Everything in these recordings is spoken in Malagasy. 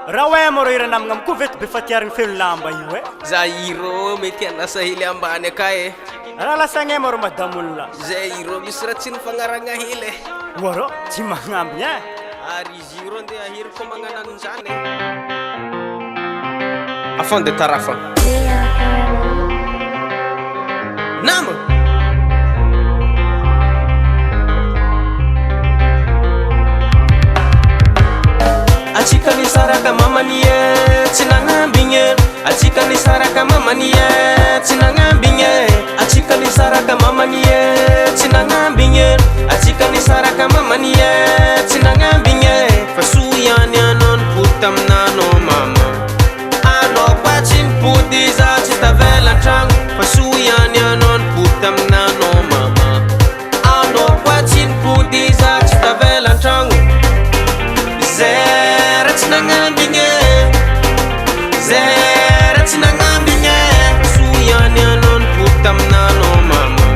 raha hoe maro irana amina amiko veto be fatiariny felo lamba io e za iro mety anasa hely ambany aka e raha lasagna maro madamo olona zay iro misy raha tsy nifagnaragna hely e oarô tsy magnambigny e ary izy iro andeha ahiry ko magnanan'izany afon de tarafa nama atsika ny saraka mamany e tsy nagnambigny e atsika ny saraka mamany e tsy nagnambigny e atsika ny saraka mamany e tsy nagnambigny e atsika ny saraka mamany e tsy nagnambigny e fa soa ihany anao nipody aminanao mama anao koa tsy nipody za tsy tavela an-tragno fa soa ihany anao nipody aminanao mama anao koa tsy nipody za tsy tavela an-tragno zay raha tsy nagnambigny e zay raha tsy nagnambigny e soa ihany anao nipody aminanao mama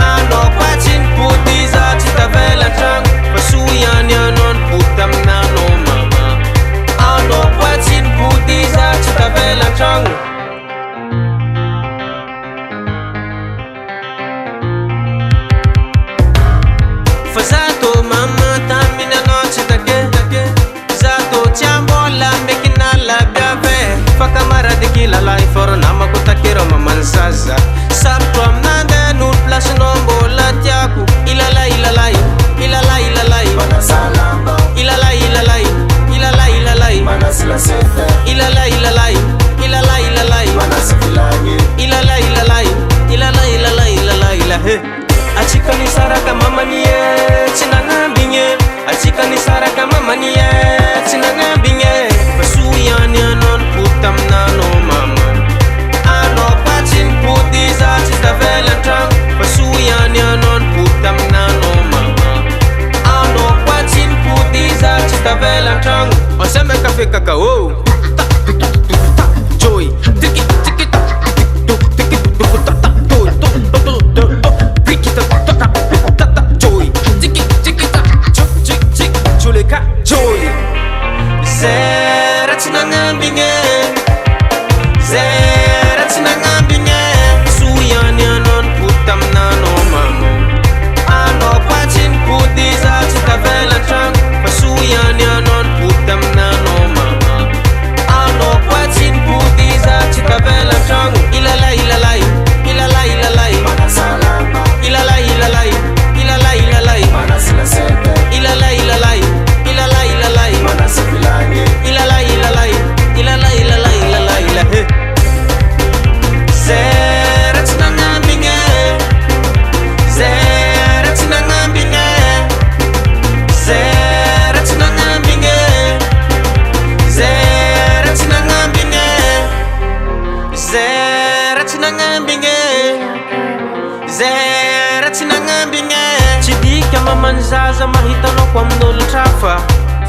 anao koa tsy nipody za tsy tavela an-tragno fa soa ihany anao nipody aminanao mama anao koa tsy nipody za tsy tavela an-tragno fa za tô mama taminy anao tsy take za tô tsy ambola meky nalaby ave fa kamarady kilalay fôro namako takero mamany zaza sarotro aminande nolo plasinao mbola tiako ilalay ilalay ilalay ilalay ilalay ilalay ilalay ilalay ilalay ilalay ilalay ilalay ilalay ilalay ilalay ilalay ilalay ilahe atsika ny saraka mamany e tsy nagnambigny e atsika ny saraka mamany e tsy nagnambigny e fa soa ihany anao nipody aminanao mama anao koa tsy nipody za tsy tavela an-tragno fa soa ihany anao nipody aminanao mama anao koa tsy nipody za tsy tavela an-tragno oseme kafe kakao joy tiki tiki tiki joy zay raha tsy nagnambigny e zay raha tsy nagnambigny e soa ihany anao nipody aminanao mama anao koa tsy nipody za tsy tavela an-tragno fa soa ihany anao nipody aminanao mama anao koa tsy nipody za tsy tavela an-tragno ilalay ilalay ilalay ilalay ilalay ilalay ilalay ilalay ilalay ilalay ilalay ilalay ilalay ilalay ilalay ilalay ilahe zay raha tsy nagnambigny e zay raha tsy nagnambigny e zay raha tsy nagnambigny e zay raha tsy nagnambigny e zay raha tsy nagnambigny e zay raha tsy nagnambigny e tsy dika mamany zaza mahitanao ko amin'olon-trafa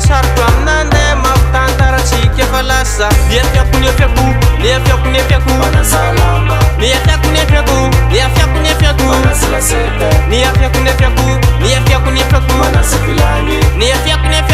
sarotro aminande mampitantaratsika efa lasa niafiako niafiako niafiako niafiako niafiako niafiako niafiako niafiako niafiako niafiako niafiako niafiako niafiako niafiako niafiako